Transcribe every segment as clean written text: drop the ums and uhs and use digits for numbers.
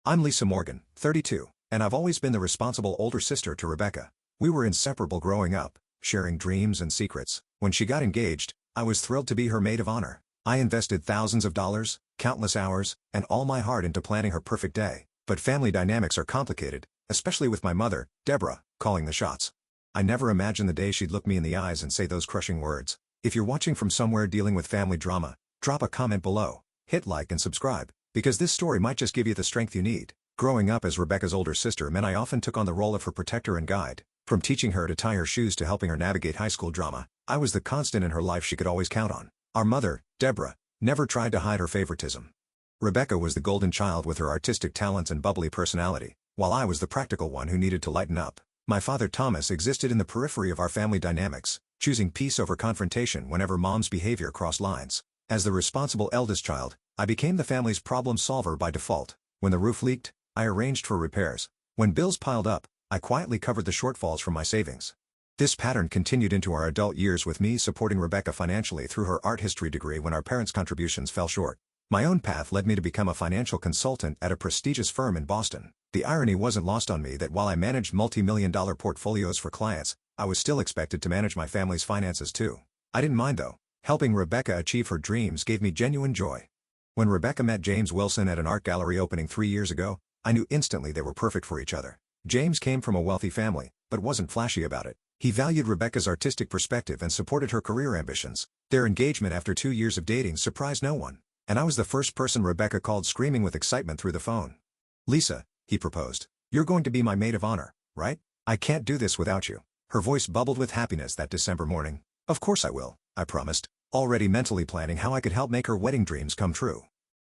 I'm Lisa Morgan, 32, and I've always been the responsible older sister to Rebecca. We were inseparable growing up, sharing dreams and secrets. When she got engaged, I was thrilled to be her maid of honor. I invested thousands of dollars, countless hours, and all my heart into planning her perfect day. But family dynamics are complicated, especially with my mother, Deborah, calling the shots. I never imagined the day she'd look me in the eyes and say those crushing words. If you're watching from somewhere dealing with family drama, drop a comment below, hit like and subscribe, because this story might just give you the strength you need. Growing up as Rebecca's older sister meant I often took on the role of her protector and guide. From teaching her to tie her shoes to helping her navigate high school drama, I was the constant in her life she could always count on. Our mother, Deborah, never tried to hide her favoritism. Rebecca was the golden child with her artistic talents and bubbly personality, while I was the practical one who needed to lighten up. My father Thomas existed in the periphery of our family dynamics, choosing peace over confrontation whenever Mom's behavior crossed lines. As the responsible eldest child, I became the family's problem solver by default. When the roof leaked, I arranged for repairs. When bills piled up, I quietly covered the shortfalls from my savings. This pattern continued into our adult years with me supporting Rebecca financially through her art history degree when our parents' contributions fell short. My own path led me to become a financial consultant at a prestigious firm in Boston. The irony wasn't lost on me that while I managed multi-million-dollar portfolios for clients, I was still expected to manage my family's finances too. I didn't mind though. Helping Rebecca achieve her dreams gave me genuine joy. When Rebecca met James Wilson at an art gallery opening 3 years ago, I knew instantly they were perfect for each other. James came from a wealthy family, but wasn't flashy about it. He valued Rebecca's artistic perspective and supported her career ambitions. Their engagement after 2 years of dating surprised no one, and I was the first person Rebecca called screaming with excitement through the phone. "Lisa," he proposed, "you're going to be my maid of honor, right? I can't do this without you." Her voice bubbled with happiness that December morning. "Of course I will," I promised, already mentally planning how I could help make her wedding dreams come true.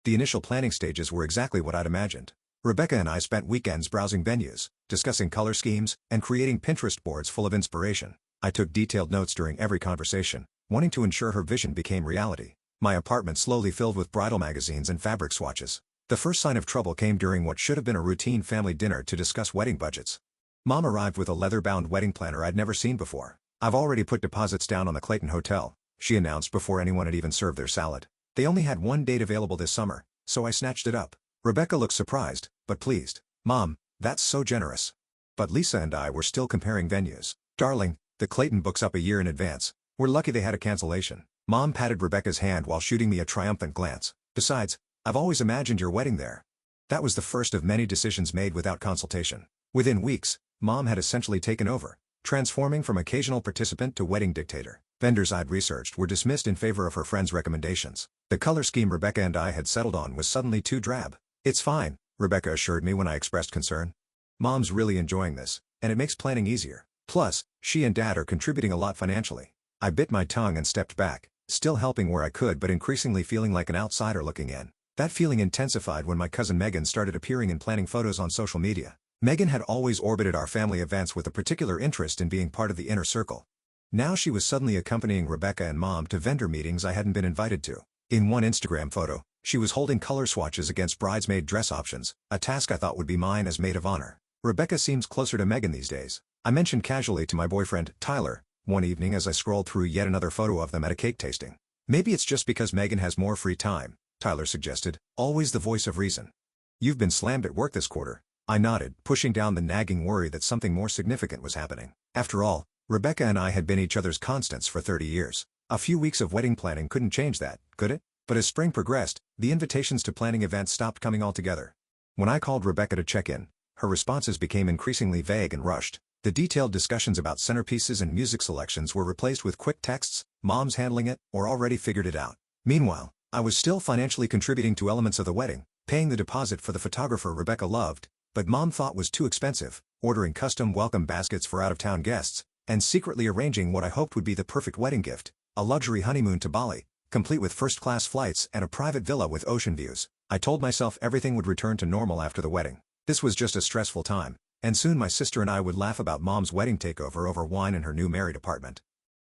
The initial planning stages were exactly what I'd imagined. Rebecca and I spent weekends browsing venues, discussing color schemes, and creating Pinterest boards full of inspiration. I took detailed notes during every conversation, wanting to ensure her vision became reality. My apartment slowly filled with bridal magazines and fabric swatches. The first sign of trouble came during what should have been a routine family dinner to discuss wedding budgets. Mom arrived with a leather-bound wedding planner I'd never seen before. "I've already put deposits down on the Clayton Hotel," she announced before anyone had even served their salad. They only had one date available this summer, so I snatched it up. Rebecca looked surprised, but pleased. "Mom, that's so generous." But Lisa and I were still comparing venues. "Darling, the Clayton books up a year in advance. We're lucky they had a cancellation." Mom patted Rebecca's hand while shooting me a triumphant glance. "Besides, I've always imagined your wedding there." That was the first of many decisions made without consultation. Within weeks, Mom had essentially taken over, transforming from occasional participant to wedding dictator. Vendors I'd researched were dismissed in favor of her friends' recommendations. The color scheme Rebecca and I had settled on was suddenly too drab. "It's fine," Rebecca assured me when I expressed concern. "Mom's really enjoying this, and it makes planning easier. Plus, she and Dad are contributing a lot financially." I bit my tongue and stepped back, still helping where I could but increasingly feeling like an outsider looking in. That feeling intensified when my cousin Megan started appearing in planning photos on social media. Megan had always orbited our family events with a particular interest in being part of the inner circle. Now she was suddenly accompanying Rebecca and Mom to vendor meetings I hadn't been invited to. In one Instagram photo, she was holding color swatches against bridesmaid dress options, a task I thought would be mine as maid of honor. Rebecca seems closer to Megan these days, I mentioned casually to my boyfriend, Tyler, one evening as I scrolled through yet another photo of them at a cake tasting. "Maybe it's just because Megan has more free time," Tyler suggested, always the voice of reason. "You've been slammed at work this quarter." I nodded, pushing down the nagging worry that something more significant was happening. After all, Rebecca and I had been each other's constants for 30 years. A few weeks of wedding planning couldn't change that, could it? But as spring progressed, the invitations to planning events stopped coming altogether. When I called Rebecca to check in, her responses became increasingly vague and rushed. The detailed discussions about centerpieces and music selections were replaced with quick texts, "Mom's handling it," or "already figured it out." Meanwhile, I was still financially contributing to elements of the wedding, paying the deposit for the photographer Rebecca loved, but Mom thought was too expensive, ordering custom welcome baskets for out-of-town guests, and secretly arranging what I hoped would be the perfect wedding gift, a luxury honeymoon to Bali, complete with first-class flights and a private villa with ocean views. I told myself everything would return to normal after the wedding. This was just a stressful time, and soon my sister and I would laugh about Mom's wedding takeover over wine in her new married apartment.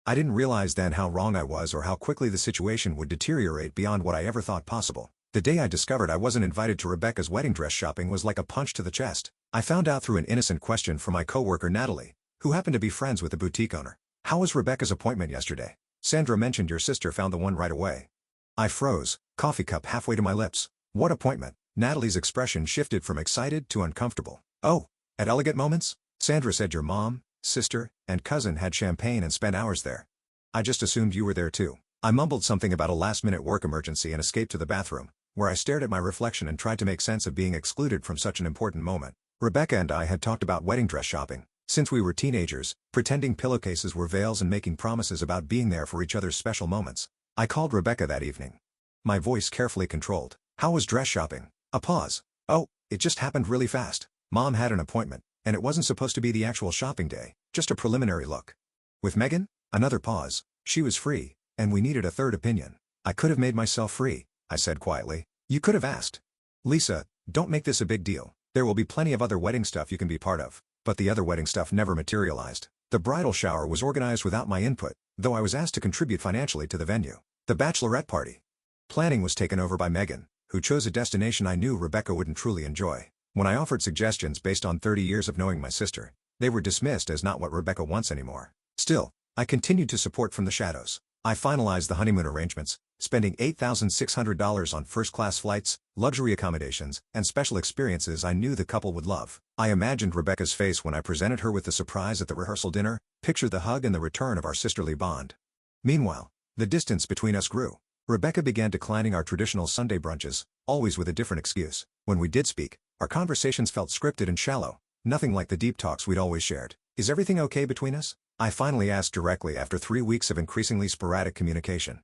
I didn't realize then how wrong I was or how quickly the situation would deteriorate beyond what I ever thought possible. The day I discovered I wasn't invited to Rebecca's wedding dress shopping was like a punch to the chest. I found out through an innocent question from my coworker Natalie, who happened to be friends with the boutique owner. "How was Rebecca's appointment yesterday? Sandra mentioned your sister found the one right away." I froze, coffee cup halfway to my lips. "What appointment?" Natalie's expression shifted from excited to uncomfortable. Oh, at Elegant Moments? Sandra said your mom, sister, and cousin had champagne and spent hours there. I just assumed you were there too. I mumbled something about a last-minute work emergency and escaped to the bathroom, where I stared at my reflection and tried to make sense of being excluded from such an important moment. Rebecca and I had talked about wedding dress shopping since we were teenagers, pretending pillowcases were veils and making promises about being there for each other's special moments. I called Rebecca that evening, my voice carefully controlled. How was dress shopping? A pause. Oh, it just happened really fast. Mom had an appointment, and it wasn't supposed to be the actual shopping day, just a preliminary look. With Megan? Another pause. She was free, and we needed a third opinion. I could have made myself free, I said quietly. You could have asked. Lisa, don't make this a big deal. There will be plenty of other wedding stuff you can be part of. But the other wedding stuff never materialized. The bridal shower was organized without my input, though I was asked to contribute financially to the venue. The bachelorette party planning was taken over by Megan, who chose a destination I knew Rebecca wouldn't truly enjoy. When I offered suggestions based on 30 years of knowing my sister, they were dismissed as not what Rebecca wants anymore. Still, I continued to support from the shadows. I finalized the honeymoon arrangements, spending $8,600 on first-class flights, luxury accommodations, and special experiences I knew the couple would love. I imagined Rebecca's face when I presented her with the surprise at the rehearsal dinner, pictured the hug and the return of our sisterly bond. Meanwhile, the distance between us grew. Rebecca began declining our traditional Sunday brunches, always with a different excuse. When we did speak, our conversations felt scripted and shallow, nothing like the deep talks we'd always shared. Is everything okay between us? I finally asked directly after 3 weeks of increasingly sporadic communication.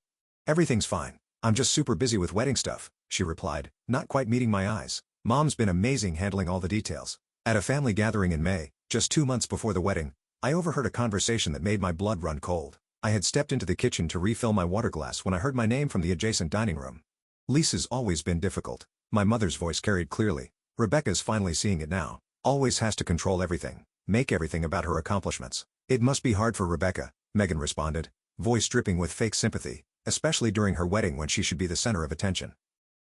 Everything's fine. I'm just super busy with wedding stuff, she replied, not quite meeting my eyes. Mom's been amazing handling all the details. At a family gathering in May, just 2 months before the wedding, I overheard a conversation that made my blood run cold. I had stepped into the kitchen to refill my water glass when I heard my name from the adjacent dining room. Lisa's always been difficult. My mother's voice carried clearly. Rebecca's finally seeing it now. Always has to control everything, make everything about her accomplishments. It must be hard for Rebecca, Megan responded, voice dripping with fake sympathy, especially during her wedding when she should be the center of attention.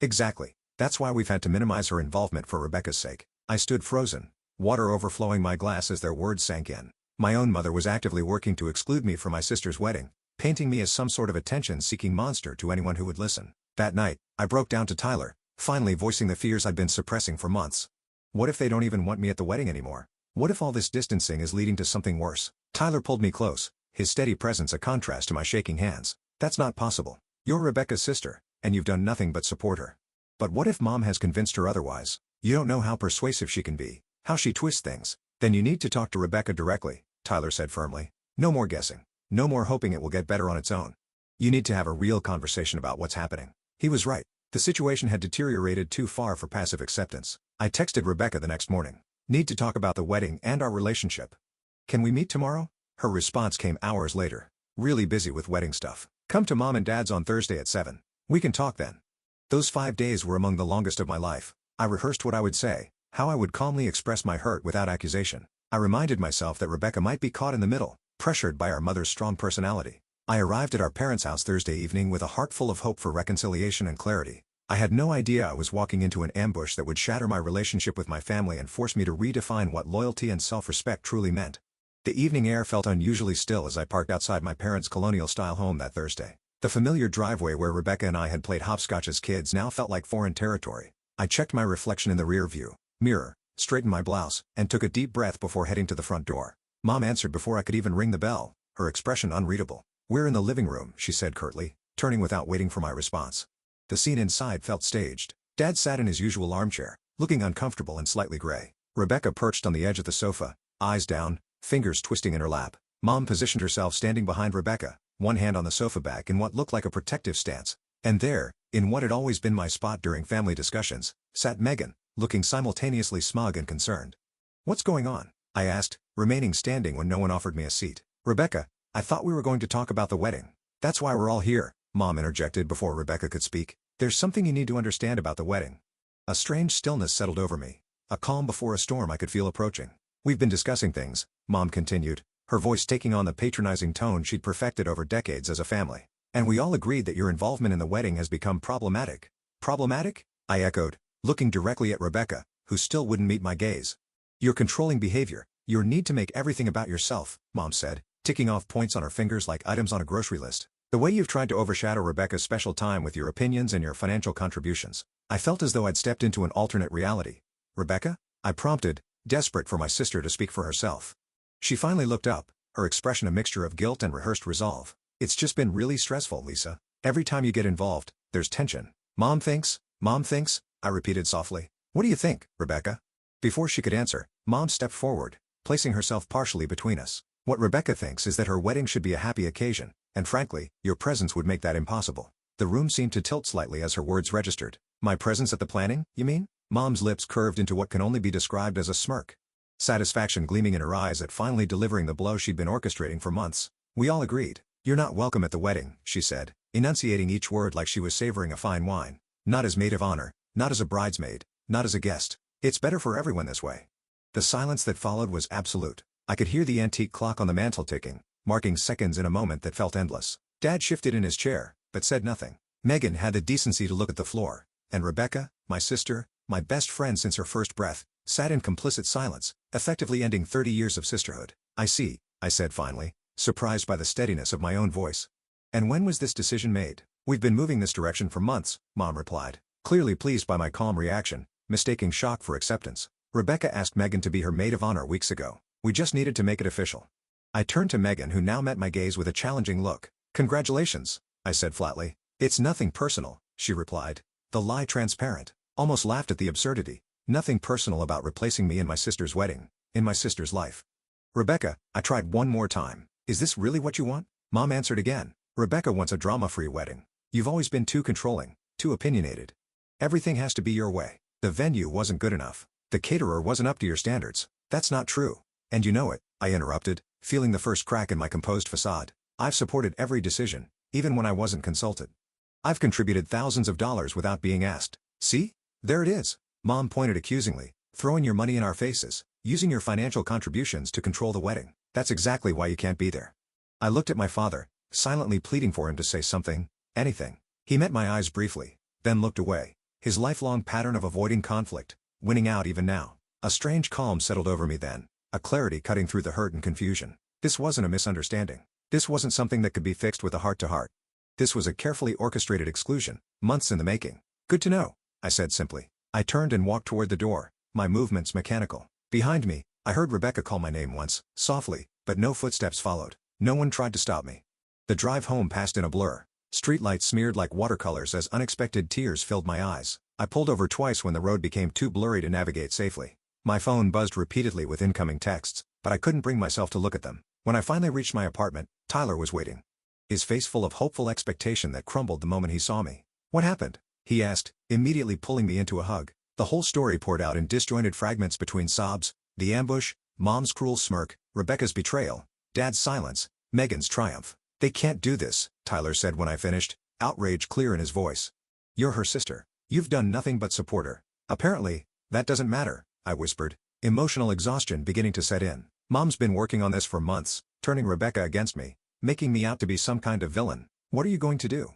Exactly. That's why we've had to minimize her involvement for Rebecca's sake. I stood frozen, water overflowing my glass as their words sank in. My own mother was actively working to exclude me from my sister's wedding, painting me as some sort of attention-seeking monster to anyone who would listen. That night, I broke down to Tyler, finally voicing the fears I'd been suppressing for months. What if they don't even want me at the wedding anymore? What if all this distancing is leading to something worse? Tyler pulled me close, his steady presence a contrast to my shaking hands. That's not possible. You're Rebecca's sister, and you've done nothing but support her. But what if Mom has convinced her otherwise? You don't know how persuasive she can be, how she twists things. Then you need to talk to Rebecca directly, Tyler said firmly. No more guessing. No more hoping it will get better on its own. You need to have a real conversation about what's happening. He was right. The situation had deteriorated too far for passive acceptance. I texted Rebecca the next morning. Need to talk about the wedding and our relationship. Can we meet tomorrow? Her response came hours later. Really busy with wedding stuff. Come to Mom and Dad's on Thursday at 7. We can talk then. Those 5 days were among the longest of my life. I rehearsed what I would say, how I would calmly express my hurt without accusation. I reminded myself that Rebecca might be caught in the middle, pressured by our mother's strong personality. I arrived at our parents' house Thursday evening with a heart full of hope for reconciliation and clarity. I had no idea I was walking into an ambush that would shatter my relationship with my family and force me to redefine what loyalty and self-respect truly meant. The evening air felt unusually still as I parked outside my parents' colonial-style home that Thursday. The familiar driveway where Rebecca and I had played hopscotch as kids now felt like foreign territory. I checked my reflection in the rear-view mirror, straightened my blouse, and took a deep breath before heading to the front door. Mom answered before I could even ring the bell, her expression unreadable. "We're in the living room," she said curtly, turning without waiting for my response. The scene inside felt staged. Dad sat in his usual armchair, looking uncomfortable and slightly gray. Rebecca perched on the edge of the sofa, eyes down, fingers twisting in her lap. Mom positioned herself standing behind Rebecca, one hand on the sofa back in what looked like a protective stance. And there, in what had always been my spot during family discussions, sat Megan, looking simultaneously smug and concerned. "What's going on?" I asked, remaining standing when no one offered me a seat. "Rebecca, I thought we were going to talk about the wedding." "That's why we're all here," Mom interjected before Rebecca could speak. "There's something you need to understand about the wedding." A strange stillness settled over me. A calm before a storm I could feel approaching. "We've been discussing things," Mom continued, her voice taking on the patronizing tone she'd perfected over decades as a family. "And we all agreed that your involvement in the wedding has become problematic." "Problematic?" I echoed, looking directly at Rebecca, who still wouldn't meet my gaze. "Your controlling behavior, your need to make everything about yourself," Mom said, ticking off points on her fingers like items on a grocery list. "The way you've tried to overshadow Rebecca's special time with your opinions and your financial contributions. I felt as though I'd stepped into an alternate reality. "Rebecca?" I prompted, desperate for my sister to speak for herself. She finally looked up, her expression a mixture of guilt and rehearsed resolve. "It's just been really stressful, Lisa. Every time you get involved, there's tension. Mom thinks, I repeated softly. "What do you think, Rebecca?" Before she could answer, Mom stepped forward, placing herself partially between us. "What Rebecca thinks is that her wedding should be a happy occasion, and frankly, your presence would make that impossible." The room seemed to tilt slightly as her words registered. "My presence at the planning, you mean?" Mom's lips curved into what can only be described as a smirk. Satisfaction gleaming in her eyes at finally delivering the blow she'd been orchestrating for months. We all agreed. "You're not welcome at the wedding," she said, enunciating each word like she was savoring a fine wine. "Not as maid of honor, not as a bridesmaid, not as a guest. It's better for everyone this way." The silence that followed was absolute. I could hear the antique clock on the mantel ticking, marking seconds in a moment that felt endless. Dad shifted in his chair, but said nothing. Megan had the decency to look at the floor, and Rebecca, my sister, my best friend since her first breath, sat in complicit silence, effectively ending 30 years of sisterhood. "I see," I said finally, surprised by the steadiness of my own voice. "And when was this decision made?" "We've been moving this direction for months," Mom replied, clearly pleased by my calm reaction, mistaking shock for acceptance. "Rebecca asked Megan to be her maid of honor weeks ago. We just needed to make it official." I turned to Megan, who now met my gaze with a challenging look. "Congratulations," I said flatly. "It's nothing personal," she replied, the lie transparent. Almost laughed at the absurdity. "Nothing personal about replacing me in my sister's wedding, in my sister's life." "Rebecca," I tried one more time, "is this really what you want?" Mom answered again. "Rebecca wants a drama-free wedding. You've always been too controlling, too opinionated. Everything has to be your way. The venue wasn't good enough. The caterer wasn't up to your standards." "That's not true. And you know it," I interrupted, feeling the first crack in my composed facade. "I've supported every decision, even when I wasn't consulted. I've contributed thousands of dollars without being asked. See? There it is." Mom pointed accusingly, "throwing your money in our faces, using your financial contributions to control the wedding. That's exactly why you can't be there." I looked at my father, silently pleading for him to say something, anything. He met my eyes briefly, then looked away, his lifelong pattern of avoiding conflict, winning out even now. A strange calm settled over me then, a clarity cutting through the hurt and confusion. This wasn't a misunderstanding. This wasn't something that could be fixed with a heart-to-heart. This was a carefully orchestrated exclusion, months in the making. "Good to know," I said simply. I turned and walked toward the door, my movements mechanical. Behind me, I heard Rebecca call my name once, softly, but no footsteps followed. No one tried to stop me. The drive home passed in a blur. Streetlights smeared like watercolors as unexpected tears filled my eyes. I pulled over twice when the road became too blurry to navigate safely. My phone buzzed repeatedly with incoming texts, but I couldn't bring myself to look at them. When I finally reached my apartment, Tyler was waiting, his face full of hopeful expectation that crumbled the moment he saw me. "What happened?" he asked, immediately pulling me into a hug. The whole story poured out in disjointed fragments between sobs, the ambush, Mom's cruel smirk, Rebecca's betrayal, Dad's silence, Megan's triumph. "They can't do this," Tyler said when I finished, outrage clear in his voice. "You're her sister. You've done nothing but support her." "Apparently, that doesn't matter," I whispered, emotional exhaustion beginning to set in. "Mom's been working on this for months, turning Rebecca against me, making me out to be some kind of villain. What are you going to do?"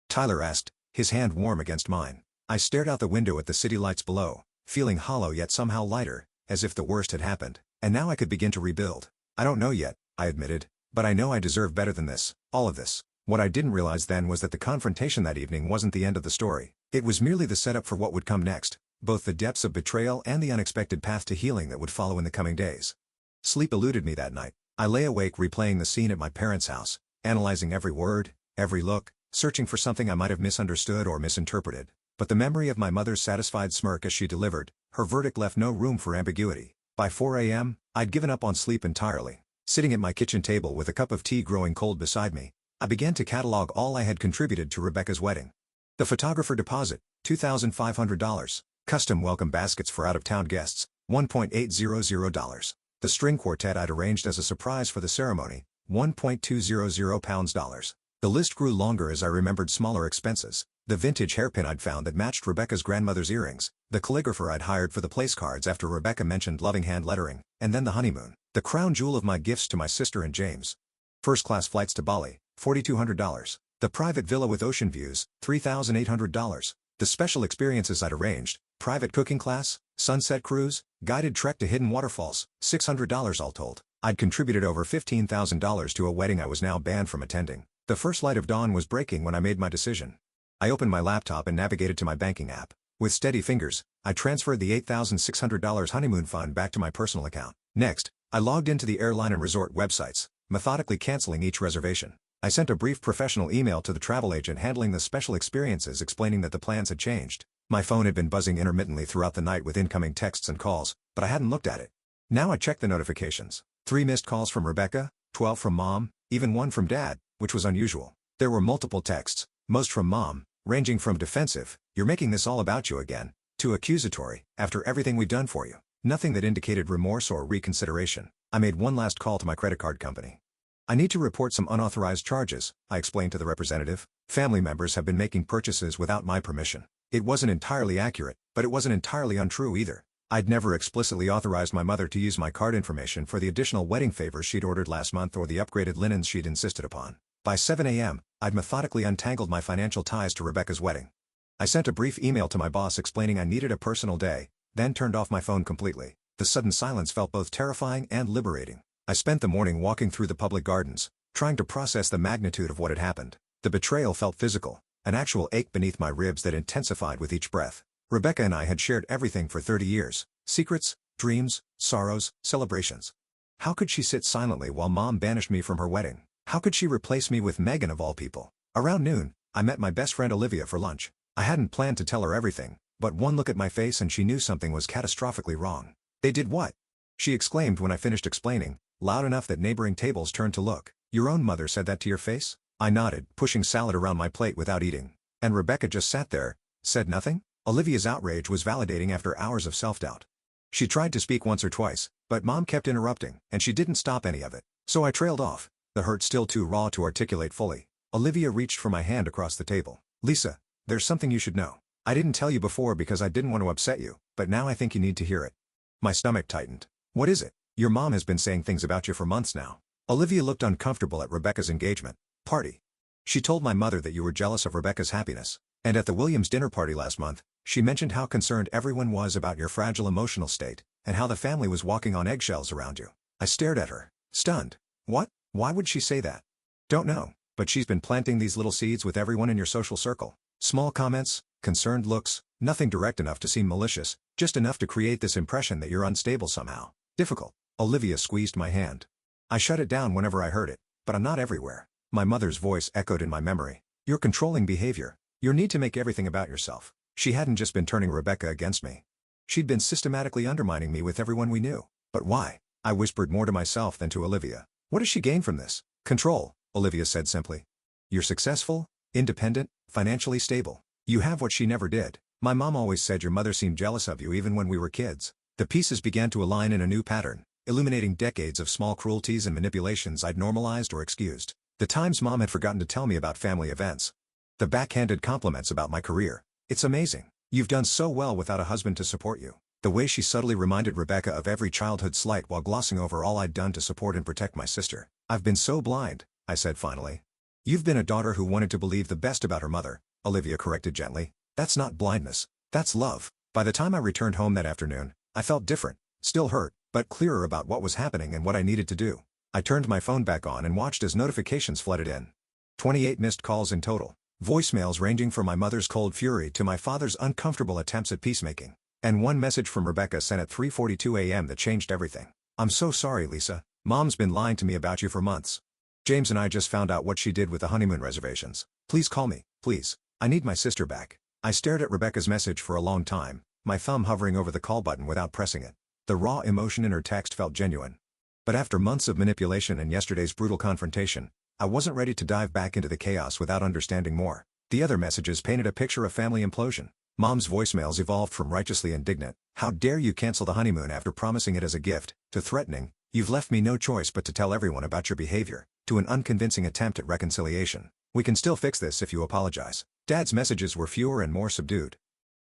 Tyler asked, his hand warm against mine. I stared out the window at the city lights below, feeling hollow yet somehow lighter, as if the worst had happened, and now I could begin to rebuild. "I don't know yet," I admitted, "but I know I deserve better than this, all of this." What I didn't realize then was that the confrontation that evening wasn't the end of the story. It was merely the setup for what would come next, both the depths of betrayal and the unexpected path to healing that would follow in the coming days. Sleep eluded me that night. I lay awake replaying the scene at my parents' house, analyzing every word, every look, searching for something I might have misunderstood or misinterpreted. But the memory of my mother's satisfied smirk as she delivered, her verdict left no room for ambiguity. By 4 a.m., I'd given up on sleep entirely. Sitting at my kitchen table with a cup of tea growing cold beside me, I began to catalog all I had contributed to Rebecca's wedding. The photographer deposit, $2,500. Custom welcome baskets for out-of-town guests, $1.800. The string quartet I'd arranged as a surprise for the ceremony, $1.200. The list grew longer as I remembered smaller expenses. The vintage hairpin I'd found that matched Rebecca's grandmother's earrings, the calligrapher I'd hired for the place cards after Rebecca mentioned loving hand lettering, and then the honeymoon, the crown jewel of my gifts to my sister and James. First-class flights to Bali, $4,200. The private villa with ocean views, $3,800. The special experiences I'd arranged, private cooking class, sunset cruise, guided trek to hidden waterfalls, $600 all told. I'd contributed over $15,000 to a wedding I was now banned from attending. The first light of dawn was breaking when I made my decision. I opened my laptop and navigated to my banking app. With steady fingers, I transferred the $8,600 honeymoon fund back to my personal account. Next, I logged into the airline and resort websites, methodically canceling each reservation. I sent a brief professional email to the travel agent handling the special experiences explaining that the plans had changed. My phone had been buzzing intermittently throughout the night with incoming texts and calls, but I hadn't looked at it. Now I checked the notifications. 3 missed calls from Rebecca, 12 from Mom, even 1 from Dad, which was unusual. There were multiple texts, most from Mom, ranging from defensive, "You're making this all about you again," to accusatory, "After everything we've done for you." Nothing that indicated remorse or reconsideration. I made one last call to my credit card company. "I need to report some unauthorized charges," I explained to the representative. "Family members have been making purchases without my permission." It wasn't entirely accurate, but it wasn't entirely untrue either. I'd never explicitly authorized my mother to use my card information for the additional wedding favors she'd ordered last month or the upgraded linens she'd insisted upon. By 7 a.m., I'd methodically untangled my financial ties to Rebecca's wedding. I sent a brief email to my boss explaining I needed a personal day, then turned off my phone completely. The sudden silence felt both terrifying and liberating. I spent the morning walking through the public gardens, trying to process the magnitude of what had happened. The betrayal felt physical, an actual ache beneath my ribs that intensified with each breath. Rebecca and I had shared everything for 30 years. Secrets, dreams, sorrows, celebrations. How could she sit silently while Mom banished me from her wedding? How could she replace me with Megan of all people? Around noon, I met my best friend Olivia for lunch. I hadn't planned to tell her everything, but one look at my face and she knew something was catastrophically wrong. "They did what?" she exclaimed when I finished explaining, loud enough that neighboring tables turned to look. "Your own mother said that to your face?" I nodded, pushing salad around my plate without eating. "And Rebecca just sat there, said nothing?" Olivia's outrage was validating after hours of self-doubt. She tried to speak once or twice, but Mom kept interrupting, and she didn't stop any of it. So I trailed off, the hurt still too raw to articulate fully. Olivia reached for my hand across the table. "Lisa, there's something you should know. I didn't tell you before because I didn't want to upset you, but now I think you need to hear it." My stomach tightened. "What is it?" "Your mom has been saying things about you for months now." Olivia looked uncomfortable at Rebecca's engagement party. "She told my mother that you were jealous of Rebecca's happiness. And at the Williams dinner party last month, she mentioned how concerned everyone was about your fragile emotional state, and how the family was walking on eggshells around you." I stared at her, stunned. "What? Why would she say that?" "Don't know, but she's been planting these little seeds with everyone in your social circle. Small comments, concerned looks, nothing direct enough to seem malicious, just enough to create this impression that you're unstable somehow. Difficult." Olivia squeezed my hand. I shut it down whenever I heard it, but I'm not everywhere. My mother's voice echoed in my memory. "Your controlling behavior. Your need to make everything about yourself." She hadn't just been turning Rebecca against me. She'd been systematically undermining me with everyone we knew. But why? I whispered more to myself than to Olivia. "What does she gain from this?" "Control," Olivia said simply. "You're successful, independent, financially stable. You have what she never did. My mom always said your mother seemed jealous of you even when we were kids." The pieces began to align in a new pattern, illuminating decades of small cruelties and manipulations I'd normalized or excused. The times Mom had forgotten to tell me about family events. The backhanded compliments about my career. "It's amazing. You've done so well without a husband to support you." The way she subtly reminded Rebecca of every childhood slight while glossing over all I'd done to support and protect my sister. "I've been so blind," I said finally. "You've been a daughter who wanted to believe the best about her mother," Olivia corrected gently. "That's not blindness. That's love." By the time I returned home that afternoon, I felt different, still hurt, but clearer about what was happening and what I needed to do. I turned my phone back on and watched as notifications flooded in. 28 missed calls in total. Voicemails ranging from my mother's cold fury to my father's uncomfortable attempts at peacemaking. And one message from Rebecca sent at 3:42 a.m. that changed everything. "I'm so sorry, Lisa. Mom's been lying to me about you for months. James and I just found out what she did with the honeymoon reservations. Please call me, please. I need my sister back." I stared at Rebecca's message for a long time, my thumb hovering over the call button without pressing it. The raw emotion in her text felt genuine. But after months of manipulation and yesterday's brutal confrontation, I wasn't ready to dive back into the chaos without understanding more. The other messages painted a picture of family implosion. Mom's voicemails evolved from righteously indignant, "How dare you cancel the honeymoon after promising it as a gift," to threatening, "You've left me no choice but to tell everyone about your behavior," to an unconvincing attempt at reconciliation. "We can still fix this if you apologize." Dad's messages were fewer and more subdued.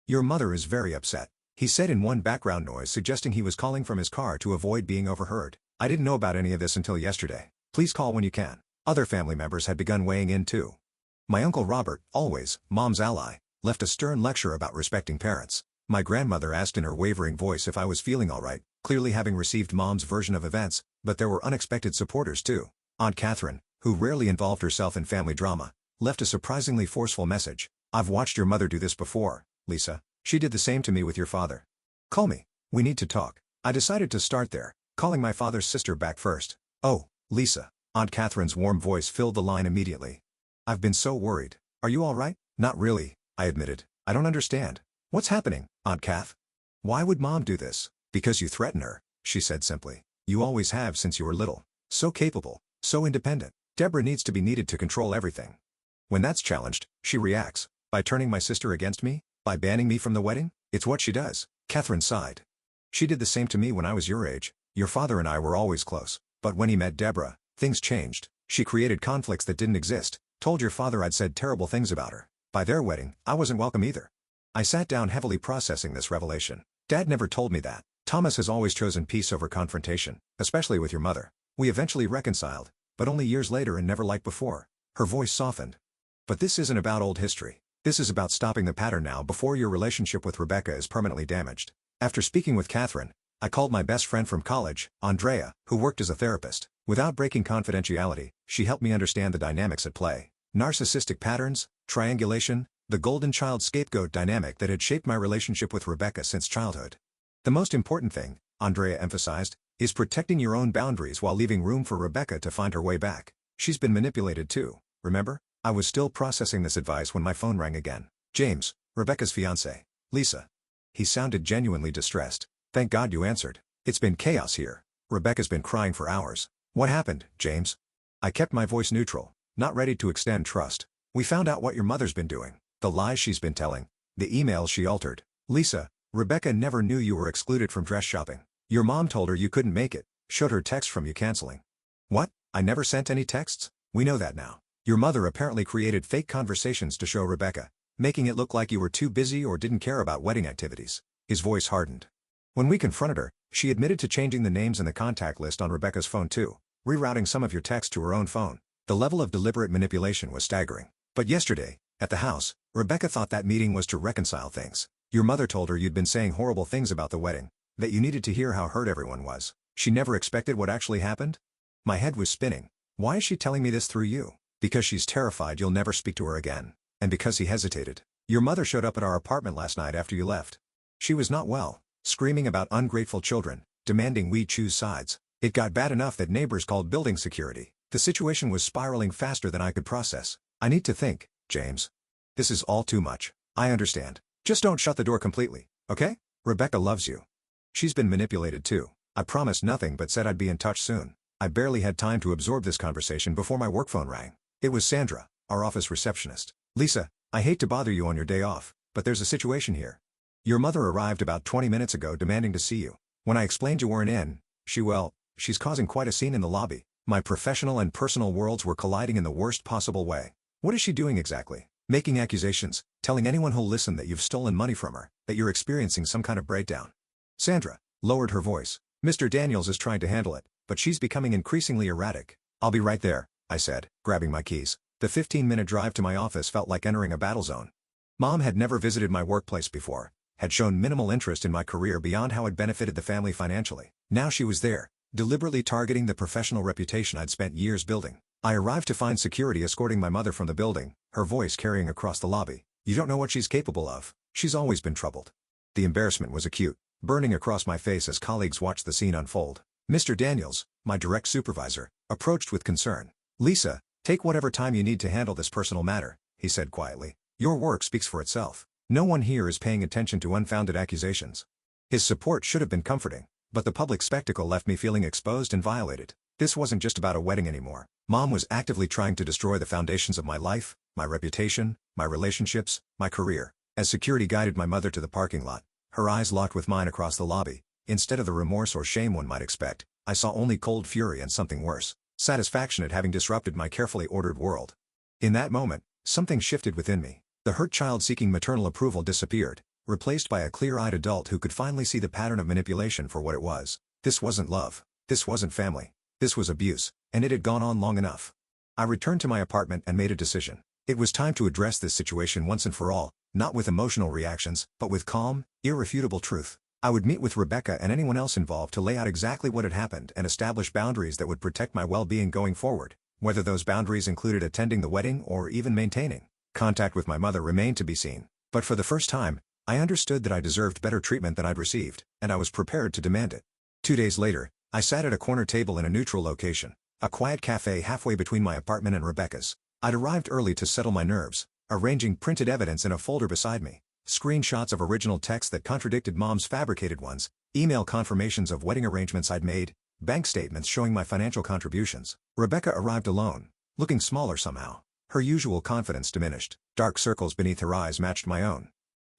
"Your mother is very upset," he said in one background noise, suggesting he was calling from his car to avoid being overheard. "I didn't know about any of this until yesterday. Please call when you can." Other family members had begun weighing in too. My Uncle Robert, always Mom's ally, left a stern lecture about respecting parents. My grandmother asked in her wavering voice if I was feeling all right, clearly having received Mom's version of events, but there were unexpected supporters too. Aunt Catherine, who rarely involved herself in family drama, left a surprisingly forceful message. "I've watched your mother do this before, Lisa. She did the same to me with your father. Call me. We need to talk. I decided to start there, calling my father's sister back first. Oh, Lisa. Aunt Catherine's warm voice filled the line immediately. I've been so worried. Are you all right? Not really, I admitted. I don't understand. What's happening, Aunt Cath? Why would Mom do this? Because you threaten her, she said simply. You always have since you were little. So capable, so independent. Deborah needs to be needed to control everything. When that's challenged, she reacts. By turning my sister against me? By banning me from the wedding? It's what she does. Catherine sighed. She did the same to me when I was your age. Your father and I were always close. But when he met Deborah, things changed. She created conflicts that didn't exist. Told your father I'd said terrible things about her. By their wedding, I wasn't welcome either. I sat down heavily processing this revelation. Dad never told me that. Thomas has always chosen peace over confrontation, especially with your mother. We eventually reconciled, but only years later and never like before. Her voice softened. But this isn't about old history. This is about stopping the pattern now before your relationship with Rebecca is permanently damaged. After speaking with Catherine, I called my best friend from college, Andrea, who worked as a therapist. Without breaking confidentiality, she helped me understand the dynamics at play. Narcissistic patterns, triangulation, the golden child scapegoat dynamic that had shaped my relationship with Rebecca since childhood. The most important thing, Andrea emphasized, is protecting your own boundaries while leaving room for Rebecca to find her way back. She's been manipulated too, remember? I was still processing this advice when my phone rang again. James, Rebecca's fiancé. Lisa. He sounded genuinely distressed. Thank God you answered. It's been chaos here. Rebecca's been crying for hours. What happened, James? I kept my voice neutral, not ready to extend trust. We found out what your mother's been doing, the lies she's been telling, the emails she altered. Lisa, Rebecca never knew you were excluded from dress shopping. Your mom told her you couldn't make it, showed her text from you canceling. What? I never sent any texts? We know that now. Your mother apparently created fake conversations to show Rebecca, making it look like you were too busy or didn't care about wedding activities. His voice hardened. When we confronted her, she admitted to changing the names in the contact list on Rebecca's phone too, rerouting some of your texts to her own phone. The level of deliberate manipulation was staggering. But yesterday, at the house, Rebecca thought that meeting was to reconcile things. Your mother told her you'd been saying horrible things about the wedding, that you needed to hear how hurt everyone was. She never expected what actually happened? My head was spinning. Why is she telling me this through you? Because she's terrified you'll never speak to her again. And because he hesitated. Your mother showed up at our apartment last night after you left. She was not well, screaming about ungrateful children, demanding we choose sides. It got bad enough that neighbors called building security. The situation was spiraling faster than I could process. I need to think, James. This is all too much. I understand. Just don't shut the door completely, okay? Rebecca loves you. She's been manipulated too. I promised nothing but said I'd be in touch soon. I barely had time to absorb this conversation before my work phone rang. It was Sandra, our office receptionist. Lisa, I hate to bother you on your day off, but there's a situation here. Your mother arrived about 20 minutes ago demanding to see you. When I explained you weren't in, she's causing quite a scene in the lobby. My professional and personal worlds were colliding in the worst possible way. What is she doing exactly? Making accusations, telling anyone who'll listen that you've stolen money from her, that you're experiencing some kind of breakdown. Sandra lowered her voice. Mr. Daniels is trying to handle it, but she's becoming increasingly erratic. I'll be right there, I said, grabbing my keys. The 15-minute drive to my office felt like entering a battle zone. Mom had never visited my workplace before, had shown minimal interest in my career beyond how it benefited the family financially. Now she was there, deliberately targeting the professional reputation I'd spent years building. I arrived to find security escorting my mother from the building, her voice carrying across the lobby. You don't know what she's capable of. She's always been troubled. The embarrassment was acute, burning across my face as colleagues watched the scene unfold. Mr. Daniels, my direct supervisor, approached with concern. Lisa, take whatever time you need to handle this personal matter, he said quietly. Your work speaks for itself. No one here is paying attention to unfounded accusations. His support should have been comforting, but the public spectacle left me feeling exposed and violated. This wasn't just about a wedding anymore. Mom was actively trying to destroy the foundations of my life, my reputation, my relationships, my career. As security guided my mother to the parking lot, her eyes locked with mine across the lobby. Instead of the remorse or shame one might expect, I saw only cold fury and something worse. Satisfaction at having disrupted my carefully ordered world. In that moment, something shifted within me. The hurt child seeking maternal approval disappeared, replaced by a clear-eyed adult who could finally see the pattern of manipulation for what it was. This wasn't love. This wasn't family. This was abuse, and it had gone on long enough. I returned to my apartment and made a decision. It was time to address this situation once and for all, not with emotional reactions, but with calm, irrefutable truth. I would meet with Rebecca and anyone else involved to lay out exactly what had happened and establish boundaries that would protect my well-being going forward, whether those boundaries included attending the wedding or even maintaining contact with my mother remained to be seen. But for the first time, I understood that I deserved better treatment than I'd received, and I was prepared to demand it. 2 days later, I sat at a corner table in a neutral location, a quiet cafe halfway between my apartment and Rebecca's. I'd arrived early to settle my nerves, arranging printed evidence in a folder beside me, screenshots of original texts that contradicted Mom's fabricated ones, email confirmations of wedding arrangements I'd made, bank statements showing my financial contributions. Rebecca arrived alone, looking smaller somehow. Her usual confidence diminished. Dark circles beneath her eyes matched my own.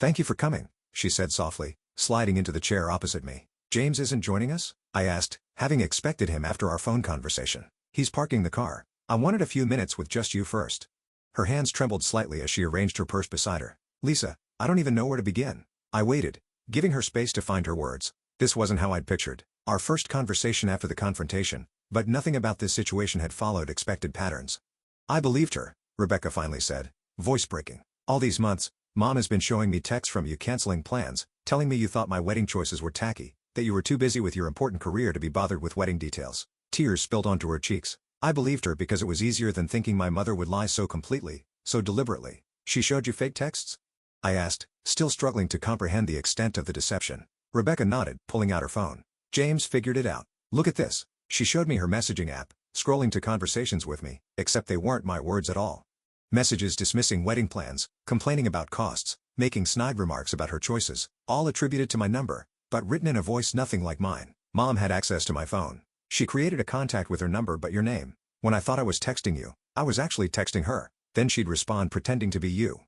"Thank you for coming," she said softly, sliding into the chair opposite me. "James isn't joining us?" I asked, having expected him after our phone conversation. "He's parking the car. I wanted a few minutes with just you first." Her hands trembled slightly as she arranged her purse beside her. "Lisa, I don't even know where to begin." I waited, giving her space to find her words. This wasn't how I'd pictured our first conversation after the confrontation, but nothing about this situation had followed expected patterns. "I believed her," Rebecca finally said, voice breaking. "All these months, Mom has been showing me texts from you canceling plans, telling me you thought my wedding choices were tacky, that you were too busy with your important career to be bothered with wedding details." Tears spilled onto her cheeks. I believed her because it was easier than thinking my mother would lie so completely, so deliberately. "She showed you fake texts?" I asked, still struggling to comprehend the extent of the deception. Rebecca nodded, pulling out her phone. "James figured it out. Look at this." She showed me her messaging app, scrolling to conversations with me, except they weren't my words at all. Messages dismissing wedding plans, complaining about costs, making snide remarks about her choices, all attributed to my number, but written in a voice nothing like mine. Mom had access to my phone. She created a contact with her number but your name. When I thought I was texting you, I was actually texting her. Then she'd respond pretending to be you.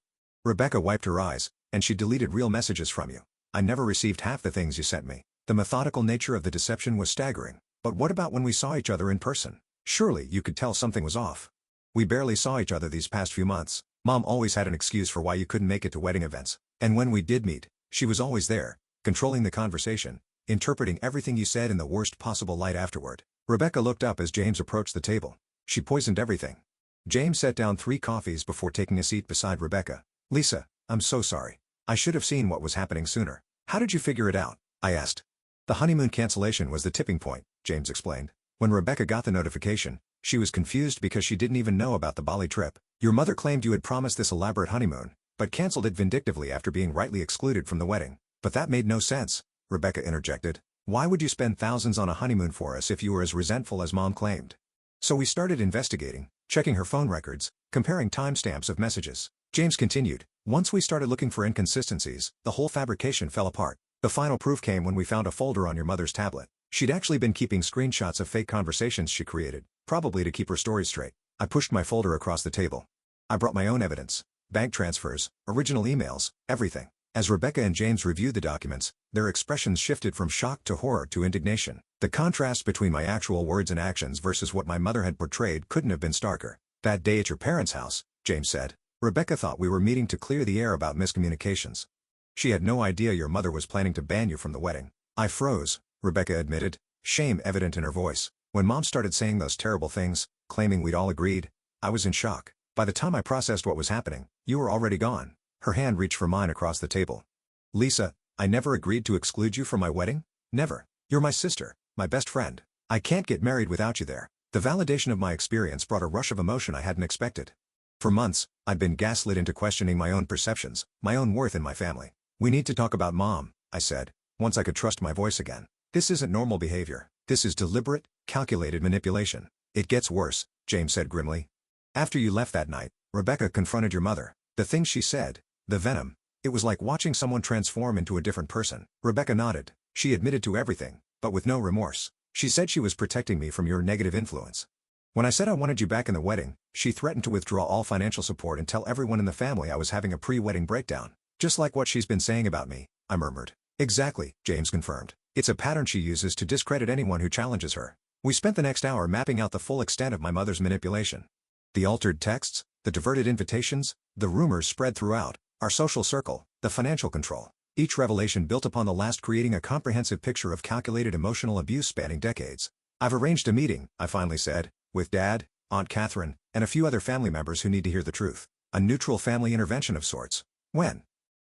Rebecca wiped her eyes, and she deleted real messages from you. I never received half the things you sent me. The methodical nature of the deception was staggering. But what about when we saw each other in person? Surely you could tell something was off. We barely saw each other these past few months. Mom always had an excuse for why you couldn't make it to wedding events. And when we did meet, she was always there, controlling the conversation, interpreting everything you said in the worst possible light afterward. Rebecca looked up as James approached the table. She poisoned everything. James set down 3 coffees before taking a seat beside Rebecca. "Lisa, I'm so sorry. I should have seen what was happening sooner." "How did you figure it out?" I asked. "The honeymoon cancellation was the tipping point," James explained. "When Rebecca got the notification, she was confused because she didn't even know about the Bali trip. Your mother claimed you had promised this elaborate honeymoon, but canceled it vindictively after being rightly excluded from the wedding." "But that made no sense," Rebecca interjected. "Why would you spend thousands on a honeymoon for us if you were as resentful as Mom claimed?" "So we started investigating, checking her phone records, comparing timestamps of messages." James continued. "Once we started looking for inconsistencies, the whole fabrication fell apart. The final proof came when we found a folder on your mother's tablet. She'd actually been keeping screenshots of fake conversations she created, probably to keep her story straight." I pushed my folder across the table. I brought my own evidence. Bank transfers, original emails, everything. As Rebecca and James reviewed the documents, their expressions shifted from shock to horror to indignation. The contrast between my actual words and actions versus what my mother had portrayed couldn't have been starker. "That day at your parents' house," James said, "Rebecca thought we were meeting to clear the air about miscommunications. She had no idea your mother was planning to ban you from the wedding." I froze, Rebecca admitted, shame evident in her voice. "When Mom started saying those terrible things, claiming we'd all agreed, I was in shock. By the time I processed what was happening, you were already gone." Her hand reached for mine across the table. "Lisa, I never agreed to exclude you from my wedding. Never. You're my sister, my best friend. I can't get married without you there." The validation of my experience brought a rush of emotion I hadn't expected. For months, I'd been gaslit into questioning my own perceptions, my own worth in my family. "We need to talk about Mom," I said, once I could trust my voice again. "This isn't normal behavior. This is deliberate, calculated manipulation." "It gets worse," James said grimly. "After you left that night, Rebecca confronted your mother. The things she said, the venom, it was like watching someone transform into a different person." Rebecca nodded. "She admitted to everything, but with no remorse. She said she was protecting me from your negative influence. When I said I wanted you back in the wedding, she threatened to withdraw all financial support and tell everyone in the family I was having a pre-wedding breakdown. Just like what she's been saying about me," I murmured. "Exactly," James confirmed. "It's a pattern she uses to discredit anyone who challenges her." We spent the next hour mapping out the full extent of my mother's manipulation. The altered texts, the diverted invitations, the rumors spread throughout our social circle, the financial control. Each revelation built upon the last, creating a comprehensive picture of calculated emotional abuse spanning decades. "I've arranged a meeting," I finally said, "with Dad, Aunt Catherine, and a few other family members who need to hear the truth. A neutral family intervention of sorts." "When?"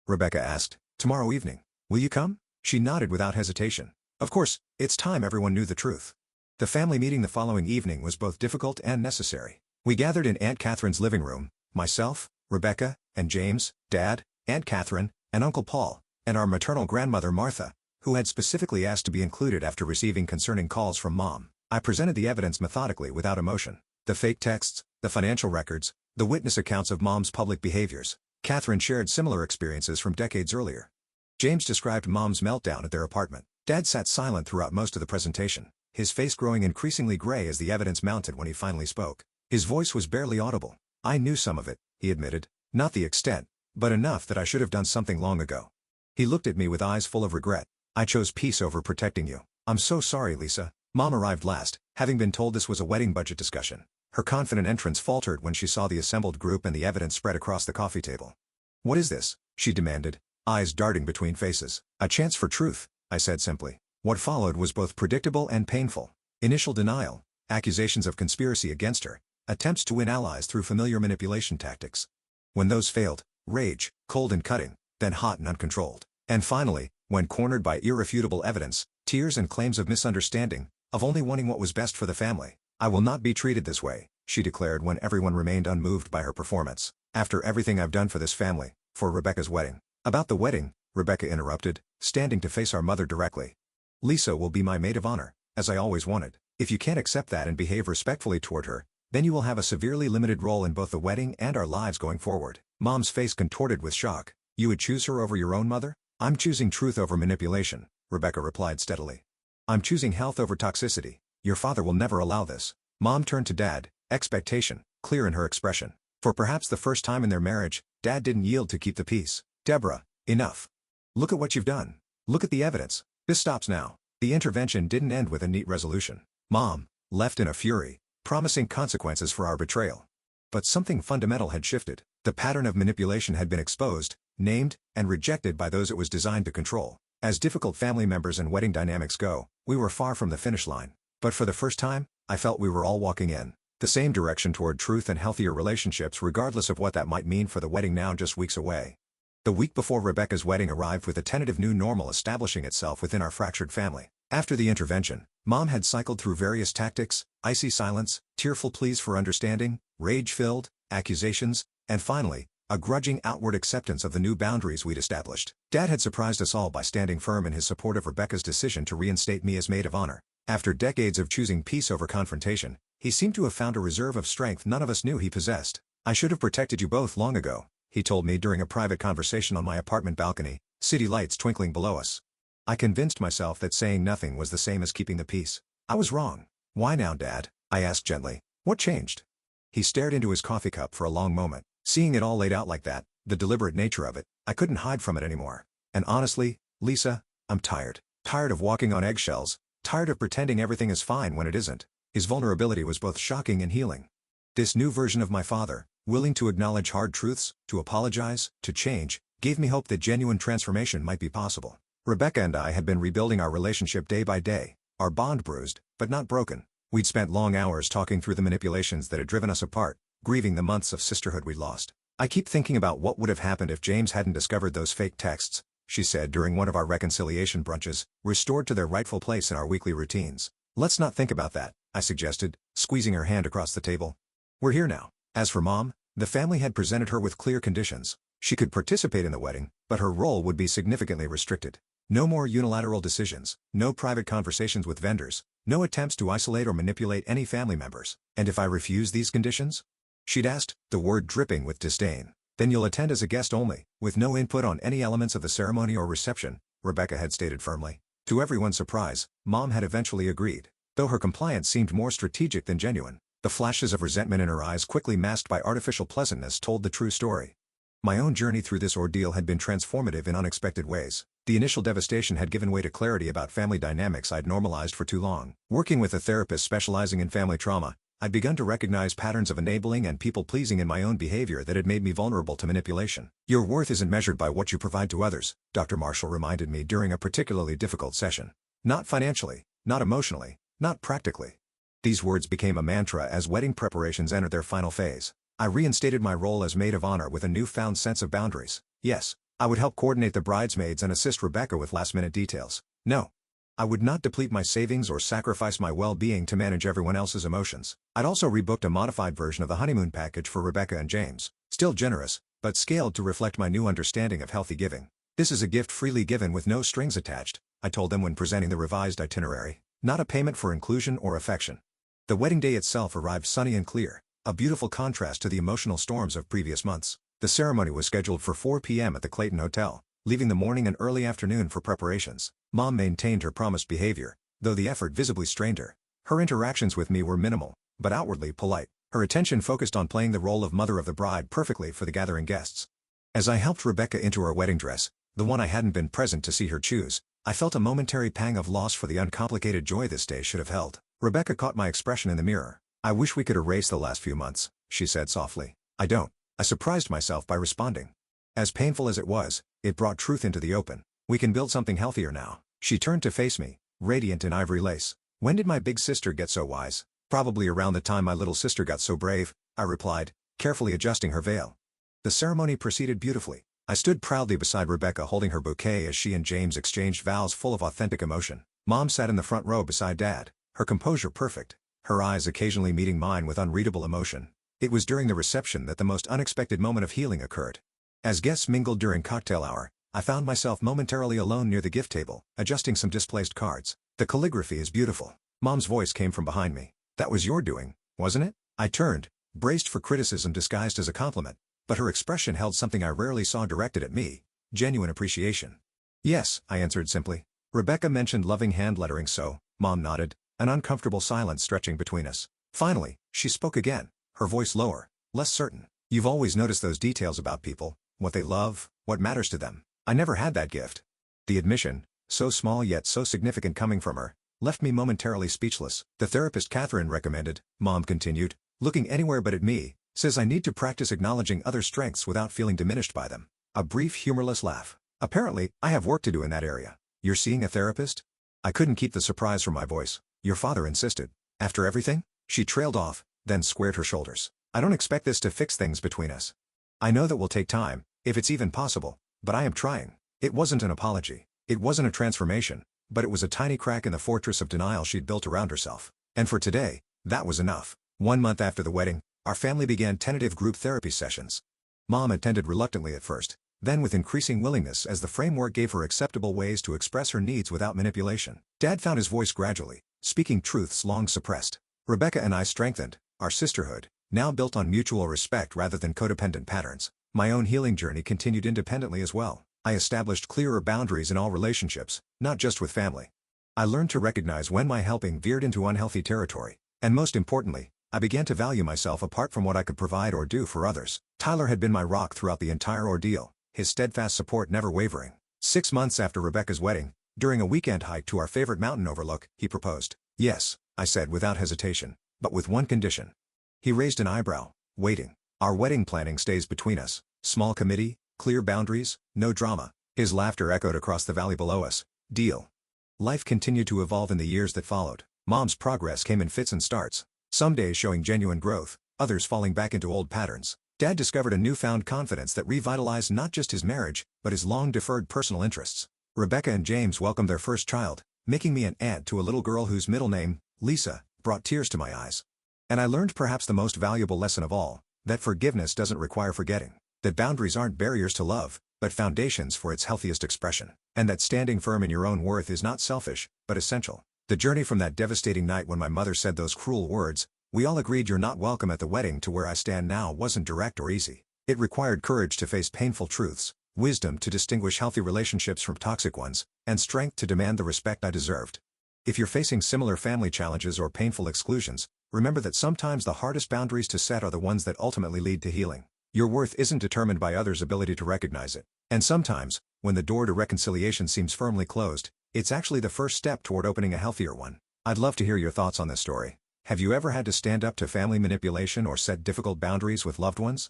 Rebecca asked. "Tomorrow evening. Will you come?" She nodded without hesitation. Of course, it's time everyone knew the truth. The family meeting the following evening was both difficult and necessary. We gathered in Aunt Catherine's living room, myself, Rebecca, and James, Dad, Aunt Catherine, and Uncle Paul, and our maternal grandmother Martha, who had specifically asked to be included after receiving concerning calls from Mom. I presented the evidence methodically without emotion. The fake texts, the financial records, the witness accounts of Mom's public behaviors. Catherine shared similar experiences from decades earlier. James described Mom's meltdown at their apartment. Dad sat silent throughout most of the presentation, his face growing increasingly gray as the evidence mounted when he finally spoke. His voice was barely audible. I knew some of it, he admitted, not the extent, but enough that I should have done something long ago. He looked at me with eyes full of regret. I chose peace over protecting you. I'm so sorry, Lisa. Mom arrived last, having been told this was a wedding budget discussion. Her confident entrance faltered when she saw the assembled group and the evidence spread across the coffee table. What is this? She demanded, eyes darting between faces. A chance for truth, I said simply. What followed was both predictable and painful. Initial denial, accusations of conspiracy against her, attempts to win allies through familiar manipulation tactics. When those failed, rage, cold and cutting, then hot and uncontrolled. And finally, when cornered by irrefutable evidence, tears and claims of misunderstanding, of only wanting what was best for the family. I will not be treated this way, she declared when everyone remained unmoved by her performance. After everything I've done for this family, for Rebecca's wedding. About the wedding, Rebecca interrupted, standing to face our mother directly. Lisa will be my maid of honor, as I always wanted. If you can't accept that and behave respectfully toward her, then you will have a severely limited role in both the wedding and our lives going forward. Mom's face contorted with shock. You would choose her over your own mother? I'm choosing truth over manipulation, Rebecca replied steadily. I'm choosing health over toxicity. Your father will never allow this. Mom turned to Dad, expectation, clear in her expression. For perhaps the first time in their marriage, Dad didn't yield to keep the peace. Deborah, enough. Look at what you've done. Look at the evidence. This stops now. The intervention didn't end with a neat resolution. Mom, left in a fury, promising consequences for our betrayal. But something fundamental had shifted. The pattern of manipulation had been exposed, named, and rejected by those it was designed to control. As difficult family members and wedding dynamics go, we were far from the finish line. But for the first time, I felt we were all walking in the same direction toward truth and healthier relationships, regardless of what that might mean for the wedding now just weeks away. The week before Rebecca's wedding arrived with a tentative new normal establishing itself within our fractured family. After the intervention, Mom had cycled through various tactics: icy silence, tearful pleas for understanding, rage-filled accusations, and finally, a grudging outward acceptance of the new boundaries we'd established. Dad had surprised us all by standing firm in his support of Rebecca's decision to reinstate me as maid of honor. After decades of choosing peace over confrontation, he seemed to have found a reserve of strength none of us knew he possessed. I should have protected you both long ago, he told me during a private conversation on my apartment balcony, city lights twinkling below us. I convinced myself that saying nothing was the same as keeping the peace. I was wrong. Why now, Dad? I asked gently. What changed? He stared into his coffee cup for a long moment. Seeing it all laid out like that, the deliberate nature of it, I couldn't hide from it anymore. And honestly, Lisa, I'm tired. Tired of walking on eggshells, tired of pretending everything is fine when it isn't. His vulnerability was both shocking and healing. This new version of my father, willing to acknowledge hard truths, to apologize, to change, gave me hope that genuine transformation might be possible. Rebecca and I had been rebuilding our relationship day by day, our bond bruised, but not broken. We'd spent long hours talking through the manipulations that had driven us apart, grieving the months of sisterhood we'd lost. I keep thinking about what would have happened if James hadn't discovered those fake texts, she said during one of our reconciliation brunches, restored to their rightful place in our weekly routines. Let's not think about that, I suggested, squeezing her hand across the table. We're here now. As for Mom, the family had presented her with clear conditions. She could participate in the wedding, but her role would be significantly restricted. No more unilateral decisions, no private conversations with vendors, no attempts to isolate or manipulate any family members. And if I refuse these conditions? She'd asked, the word dripping with disdain. Then you'll attend as a guest only, with no input on any elements of the ceremony or reception, Rebecca had stated firmly. To everyone's surprise, Mom had eventually agreed. Though her compliance seemed more strategic than genuine, the flashes of resentment in her eyes, quickly masked by artificial pleasantness, told the true story. My own journey through this ordeal had been transformative in unexpected ways. The initial devastation had given way to clarity about family dynamics I'd normalized for too long. Working with a therapist specializing in family trauma, I'd begun to recognize patterns of enabling and people-pleasing in my own behavior that had made me vulnerable to manipulation. Your worth isn't measured by what you provide to others, Dr. Marshall reminded me during a particularly difficult session. Not financially, not emotionally, not practically. These words became a mantra as wedding preparations entered their final phase. I reinstated my role as maid of honor with a newfound sense of boundaries. Yes, I would help coordinate the bridesmaids and assist Rebecca with last-minute details. No, I would not deplete my savings or sacrifice my well-being to manage everyone else's emotions. I'd also rebooked a modified version of the honeymoon package for Rebecca and James, still generous, but scaled to reflect my new understanding of healthy giving. "This is a gift freely given with no strings attached," I told them when presenting the revised itinerary, "not a payment for inclusion or affection." The wedding day itself arrived sunny and clear, a beautiful contrast to the emotional storms of previous months. The ceremony was scheduled for 4 p.m. at the Clayton Hotel, leaving the morning and early afternoon for preparations. Mom maintained her promised behavior, though the effort visibly strained her. Her interactions with me were minimal, but outwardly polite. Her attention focused on playing the role of mother of the bride perfectly for the gathering guests. As I helped Rebecca into her wedding dress, the one I hadn't been present to see her choose, I felt a momentary pang of loss for the uncomplicated joy this day should have held. Rebecca caught my expression in the mirror. "I wish we could erase the last few months," she said softly. "I don't." I surprised myself by responding. As painful as it was, it brought truth into the open. "We can build something healthier now." She turned to face me, radiant in ivory lace. "When did my big sister get so wise?" "Probably around the time my little sister got so brave," I replied, carefully adjusting her veil. The ceremony proceeded beautifully. I stood proudly beside Rebecca holding her bouquet as she and James exchanged vows full of authentic emotion. Mom sat in the front row beside Dad, her composure perfect, her eyes occasionally meeting mine with unreadable emotion. It was during the reception that the most unexpected moment of healing occurred. As guests mingled during cocktail hour, I found myself momentarily alone near the gift table, adjusting some displaced cards. "The calligraphy is beautiful." Mom's voice came from behind me. "That was your doing, wasn't it?" I turned, braced for criticism disguised as a compliment, but her expression held something I rarely saw directed at me: genuine appreciation. "Yes," I answered simply. "Rebecca mentioned loving hand lettering, so," Mom nodded, an uncomfortable silence stretching between us. Finally, she spoke again, her voice lower, less certain. "You've always noticed those details about people, what they love, what matters to them. I never had that gift." The admission, so small yet so significant coming from her, left me momentarily speechless. "The therapist Catherine recommended," Mom continued, looking anywhere but at me, "says I need to practice acknowledging other strengths without feeling diminished by them." A brief humorless laugh. "Apparently, I have work to do in that area." "You're seeing a therapist?" I couldn't keep the surprise from my voice. "Your father insisted." "After everything?" She trailed off, then squared her shoulders. "I don't expect this to fix things between us. I know that will take time, if it's even possible, but I am trying." It wasn't an apology. It wasn't a transformation, but it was a tiny crack in the fortress of denial she'd built around herself. And for today, that was enough. 1 month after the wedding, our family began tentative group therapy sessions. Mom attended reluctantly at first, then with increasing willingness as the framework gave her acceptable ways to express her needs without manipulation. Dad found his voice gradually, speaking truths long suppressed. Rebecca and I strengthened, our sisterhood, now built on mutual respect rather than codependent patterns. My own healing journey continued independently as well. I established clearer boundaries in all relationships, not just with family. I learned to recognize when my helping veered into unhealthy territory, and most importantly, I began to value myself apart from what I could provide or do for others. Tyler had been my rock throughout the entire ordeal, his steadfast support never wavering. 6 months after Rebecca's wedding, during a weekend hike to our favorite mountain overlook, he proposed. "Yes," I said without hesitation, "but with one condition." He raised an eyebrow. "Waiting. Our wedding planning stays between us. Small committee, clear boundaries, no drama." His laughter echoed across the valley below us. "Deal." Life continued to evolve in the years that followed. Mom's progress came in fits and starts, some days showing genuine growth, others falling back into old patterns. Dad discovered a newfound confidence that revitalized not just his marriage, but his long-deferred personal interests. Rebecca and James welcomed their first child, making me an aunt to a little girl whose middle name, Lisa, brought tears to my eyes. And I learned perhaps the most valuable lesson of all, that forgiveness doesn't require forgetting, that boundaries aren't barriers to love, but foundations for its healthiest expression, and that standing firm in your own worth is not selfish, but essential. The journey from that devastating night when my mother said those cruel words, "We all agreed you're not welcome at the wedding," to where I stand now wasn't direct or easy. It required courage to face painful truths, wisdom to distinguish healthy relationships from toxic ones, and strength to demand the respect I deserved. If you're facing similar family challenges or painful exclusions, remember that sometimes the hardest boundaries to set are the ones that ultimately lead to healing. Your worth isn't determined by others' ability to recognize it. And sometimes, when the door to reconciliation seems firmly closed, it's actually the first step toward opening a healthier one. I'd love to hear your thoughts on this story. Have you ever had to stand up to family manipulation or set difficult boundaries with loved ones?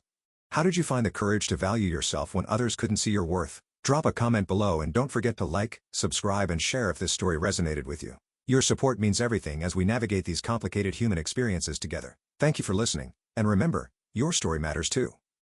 How did you find the courage to value yourself when others couldn't see your worth? Drop a comment below and don't forget to like, subscribe and share if this story resonated with you. Your support means everything as we navigate these complicated human experiences together. Thank you for listening, and remember, your story matters too.